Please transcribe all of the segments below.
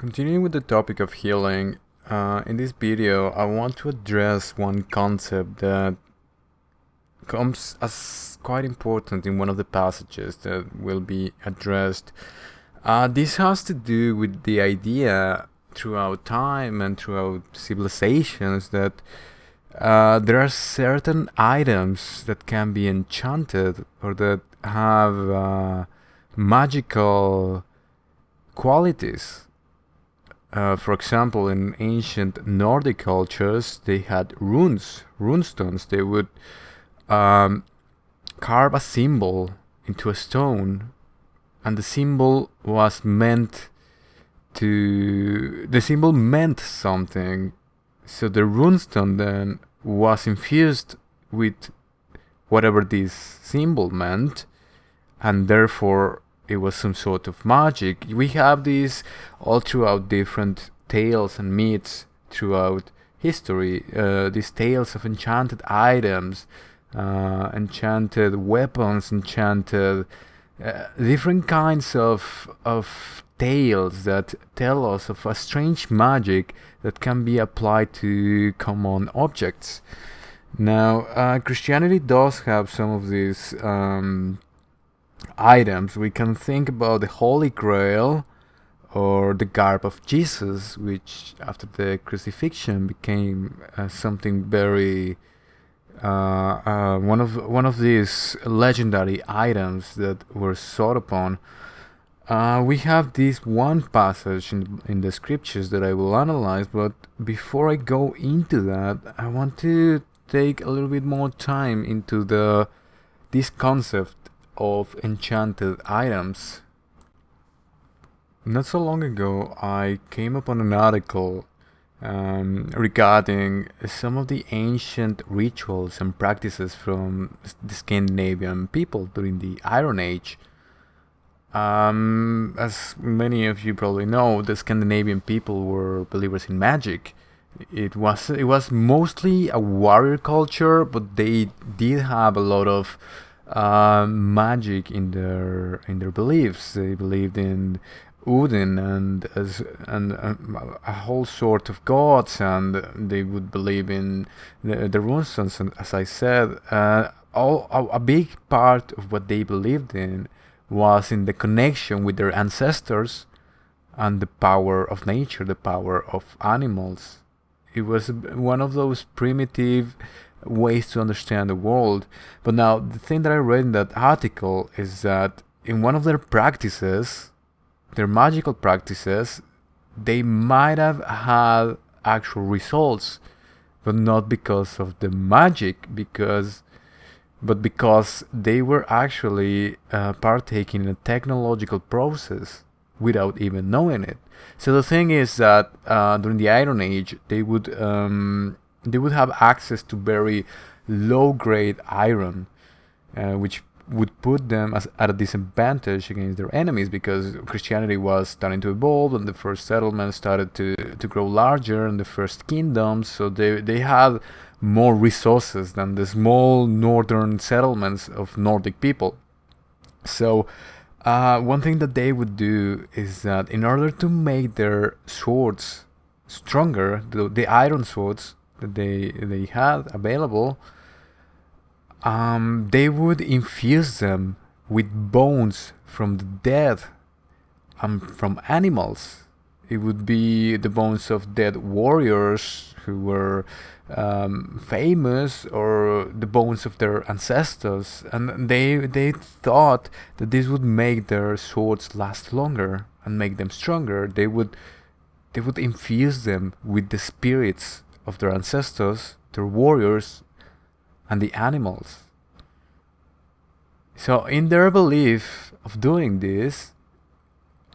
Continuing with the topic of healing, in this video I want to address one concept that comes as quite important in one of the passages that will be addressed. This has to do with the idea throughout time and throughout civilizations that there are certain items that can be enchanted or that have magical qualities. For example, in ancient Nordic cultures, they had runestones. They would carve a symbol into a stone, and the symbol meant something. So the runestone then was infused with whatever this symbol meant, and therefore it was some sort of magic. We have these all throughout different tales and myths throughout history. These tales of enchanted items, enchanted weapons, enchanted different kinds of tales that tell us of a strange magic that can be applied to common objects. Now, Christianity does have some of these items. We can think about the Holy Grail or the garb of Jesus, which after the crucifixion became something very one of these legendary items that were sought upon. We have this one passage in the scriptures that I will analyze, but before I go into that, I want to take a little bit more time into this concept of enchanted items. Not so long ago, I came upon an article regarding some of the ancient rituals and practices from the Scandinavian people during the Iron Age. As many of you probably know, the Scandinavian people were believers in magic. It was mostly a warrior culture, but they did have a lot of magic in their beliefs. They believed in Odin and a whole sort of gods, and they would believe in the runestones. And as I said, a big part of what they believed in was in the connection with their ancestors and the power of nature, the power of animals. It was one of those primitive ways to understand the world. But now, the thing that I read in that article is that in one of their practices, their magical practices, they might have had actual results, but not because of the magic, but because they were actually partaking in a technological process without even knowing it. So the thing is that during the Iron Age, they would have access to very low-grade iron, which would put them at a disadvantage against their enemies, because Christianity was starting to evolve and the first settlements started to grow larger and the first kingdoms, so they had more resources than the small northern settlements of Nordic people. So one thing that they would do is that in order to make their swords stronger, the iron swords that they had available, they would infuse them with bones from the dead and from animals. It would be the bones of dead warriors who were famous, or the bones of their ancestors, and they thought that this would make their swords last longer and make them stronger. They would infuse them with the spirits of their ancestors, their warriors, and the animals. So in their belief of doing this,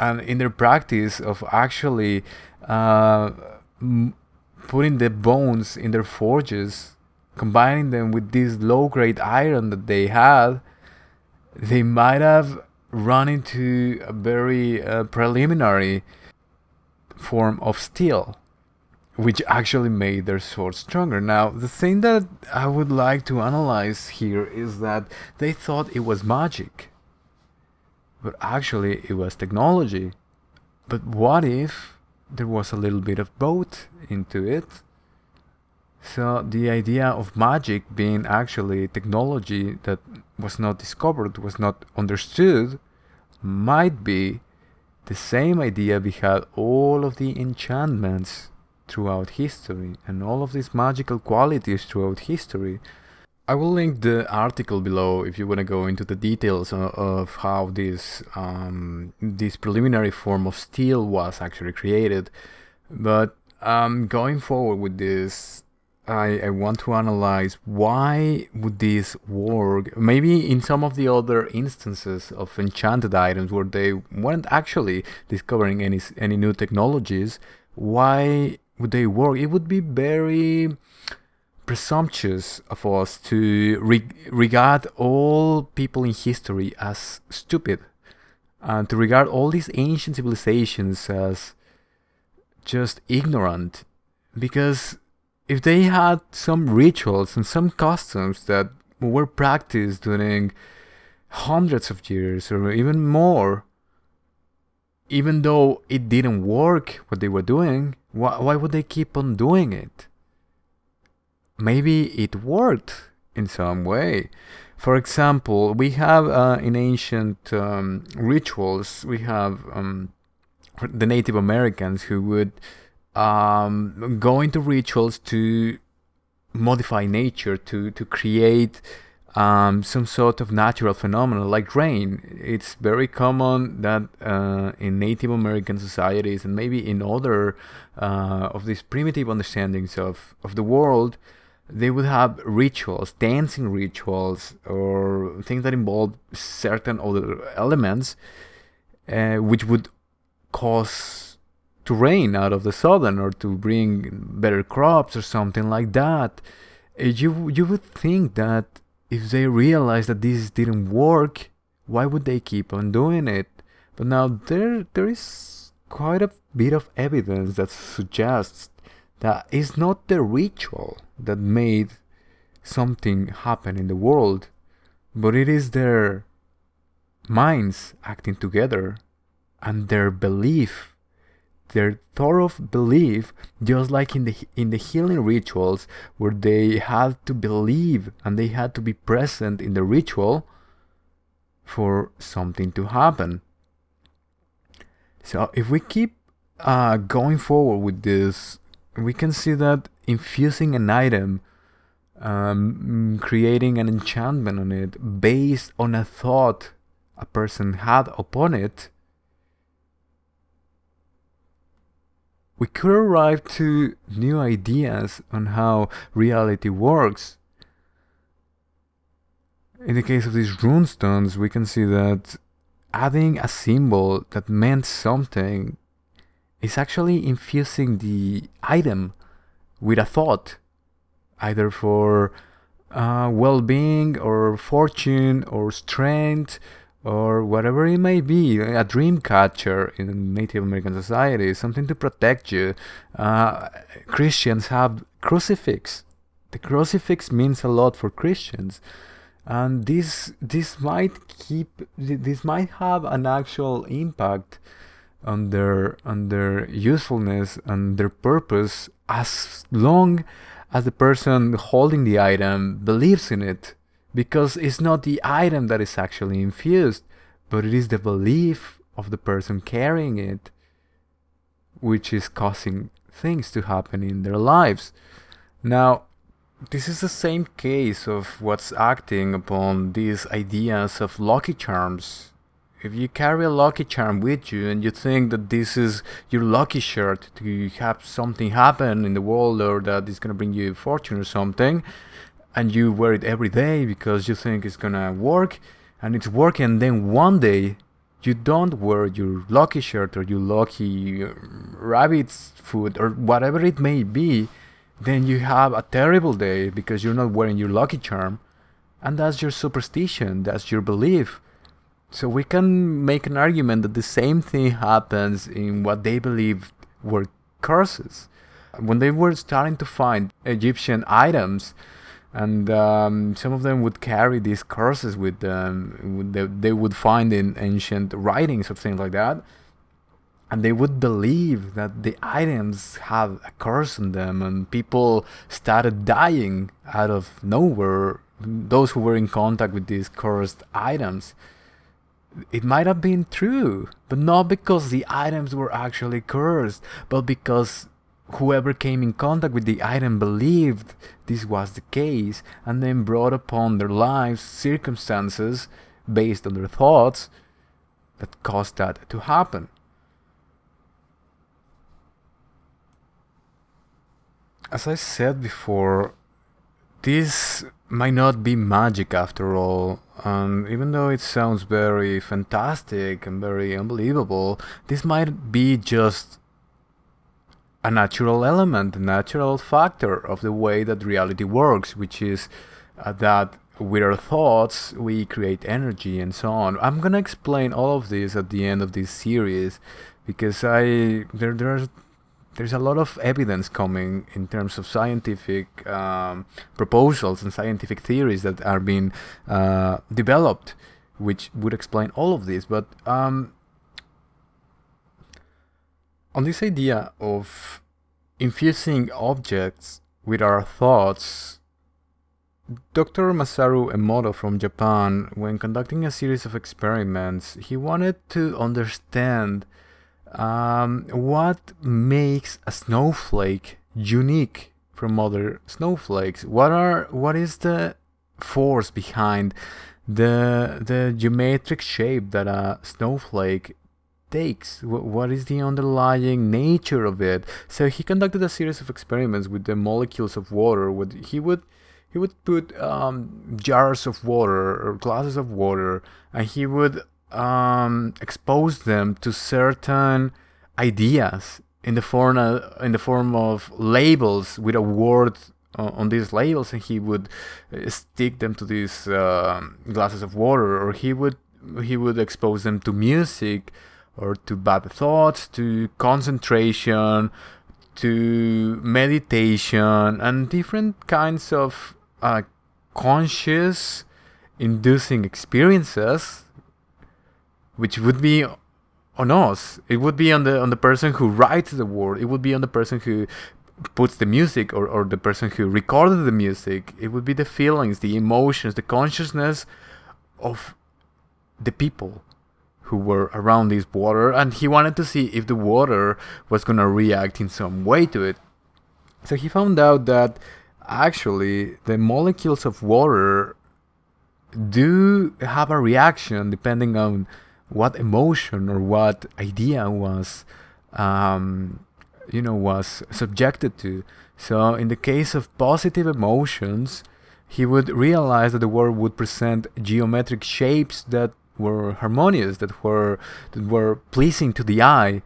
and in their practice of actually putting the bones in their forges, combining them with this low-grade iron that they had, they might have run into a very preliminary form of steel, which actually made their swords stronger. Now, the thing that I would like to analyze here is that they thought it was magic, but actually it was technology. But what if there was a little bit of both into it. So the idea of magic being actually technology that was not discovered, was not understood, might be the same idea behind all of the enchantments throughout history and all of these magical qualities throughout history. I will link the article below if you want to go into the details of how this preliminary form of steel was actually created. But going forward with this, I want to analyze why would this work. Maybe in some of the other instances of enchanted items where they weren't actually discovering any new technologies, why would they work? It would be very presumptuous of us to regard all people in history as stupid, and to regard all these ancient civilizations as just ignorant, because if they had some rituals and some customs that were practiced during hundreds of years or even more, even though it didn't work what they were doing, why would they keep on doing it? Maybe it worked in some way. For example, we have in ancient rituals, we have the Native Americans who would go into rituals to modify nature, to create some sort of natural phenomenon like rain. It's very common that in Native American societies and maybe in other of these primitive understandings of the world, they would have rituals, dancing rituals, or things that involve certain other elements, which would cause to rain out of the southern or to bring better crops or something like that. You would think that if they realized that this didn't work, why would they keep on doing it? But now there is quite a bit of evidence that suggests that it's not the ritual that made something happen in the world, but it is their minds acting together and their belief, their thorough belief, just like in the healing rituals where they had to believe and they had to be present in the ritual for something to happen. So if we keep going forward with this, we can see that infusing an item, creating an enchantment on it based on a thought a person had upon it, we could arrive to new ideas on how reality works. In the case of these runestones, we can see that adding a symbol that meant something is actually infusing the item with a thought, either for well-being or fortune or strength or whatever it may be. A dream catcher in Native American society, something to protect you. Christians have crucifix. The crucifix means a lot for Christians, and this might have an actual impact on their usefulness and their purpose, as long as the person holding the item believes in it, because it's not the item that is actually infused, but it is the belief of the person carrying it which is causing things to happen in their lives. Now, this is the same case of what's acting upon these ideas of lucky charms. If you carry a lucky charm with you and you think that this is your lucky shirt to have something happen in the world, or that it's going to bring you fortune or something, and you wear it every day because you think it's going to work, and it's working, and then one day you don't wear your lucky shirt or your lucky rabbit's food or whatever it may be, then you have a terrible day because you're not wearing your lucky charm, and that's your superstition, that's your belief. So we can make an argument that the same thing happens in what they believed were curses. When they were starting to find Egyptian items, and some of them would carry these curses with them, they would find in ancient writings or things like that, and they would believe that the items have a curse on them, and people started dying out of nowhere, those who were in contact with these cursed items. It might have been true, but not because the items were actually cursed, but because whoever came in contact with the item believed this was the case, and then brought upon their lives circumstances based on their thoughts that caused that to happen. As I said before, this might not be magic after all, and even though it sounds very fantastic and very unbelievable, this might be just a natural element, a natural factor of the way that reality works, which is that with our thoughts we create energy and so on. I'm gonna explain all of this at the end of this series, because there's a lot of evidence coming in terms of scientific proposals and scientific theories that are being developed, which would explain all of this. But on this idea of infusing objects with our thoughts, Dr. Masaru Emoto from Japan, when conducting a series of experiments, he wanted to understand what makes a snowflake unique from other snowflakes. What is the force behind the geometric shape that a snowflake takes? What is the underlying nature of it? So he conducted a series of experiments with the molecules of water. He would put jars of water or glasses of water, and he would expose them to certain ideas in the form of labels with a word on these labels, and he would stick them to these glasses of water, or he would expose them to music, or to bad thoughts, to concentration, to meditation, and different kinds of conscious inducing experiences, which would be on us. It would be on the person who writes the word. It would be on the person who puts the music, or the person who recorded the music. It would be the feelings, the emotions, the consciousness of the people who were around this water, and he wanted to see if the water was going to react in some way to it. So he found out that actually the molecules of water do have a reaction depending on what emotion or what idea was subjected to. So in the case of positive emotions, he would realize that the world would present geometric shapes that were harmonious, that were pleasing to the eye,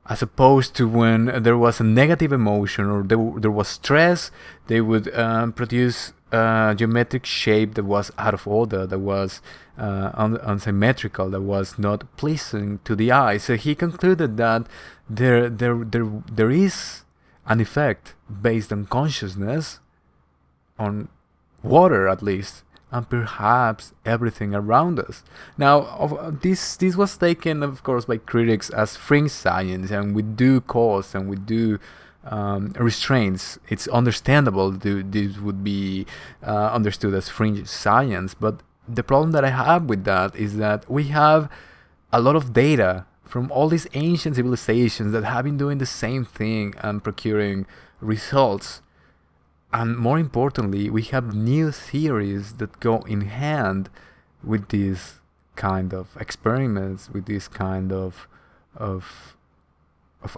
as opposed to when there was a negative emotion or there was stress, they would produce a geometric shape that was out of order, that was unsymmetrical, that was not pleasing to the eye. So he concluded that there is an effect based on consciousness, on water at least, and perhaps everything around us. Now, this was taken, of course, by critics as fringe science, and with due cause and with due restraints. It's understandable this would be understood as fringe science, but the problem that I have with that is that we have a lot of data from all these ancient civilizations that have been doing the same thing and procuring results. And more importantly, we have new theories that go in hand with these kind of experiments, with these kind of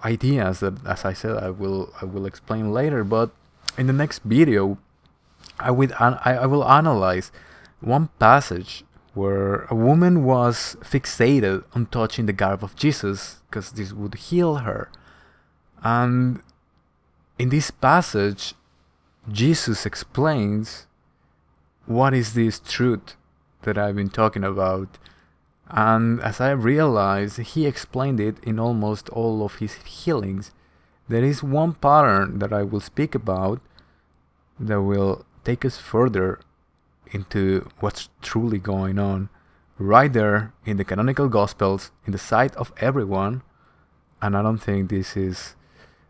ideas that, as I said, I will explain later. But in the next video, I will analyze one passage where a woman was fixated on touching the garb of Jesus because this would heal her. And in this passage, Jesus explains what is this truth that I've been talking about. And as I realized, he explained it in almost all of his healings. There is one pattern that I will speak about that will take us further into what's truly going on right there in the canonical Gospels, in the sight of everyone, And I don't think this is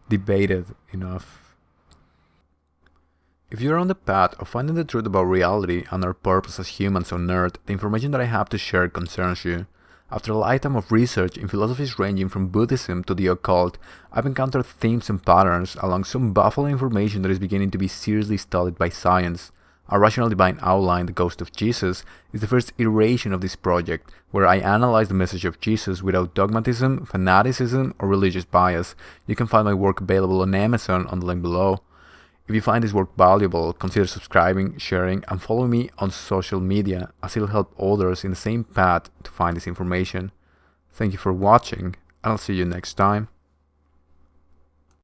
debated enough. If you're on the path of finding the truth about reality and our purpose as humans on Earth, the information that I have to share concerns you. After a lifetime of research in philosophies ranging from Buddhism to the occult, I've encountered themes and patterns along some baffling information that is beginning to be seriously studied by science. A Rational Divine Outline, The Ghost of Jesus, is the first iteration of this project, where I analyze the message of Jesus without dogmatism, fanaticism, or religious bias. You can find my work available on Amazon on the link below. If you find this work valuable, consider subscribing, sharing, and following me on social media, as it'll help others in the same path to find this information. Thank you for watching, and I'll see you next time.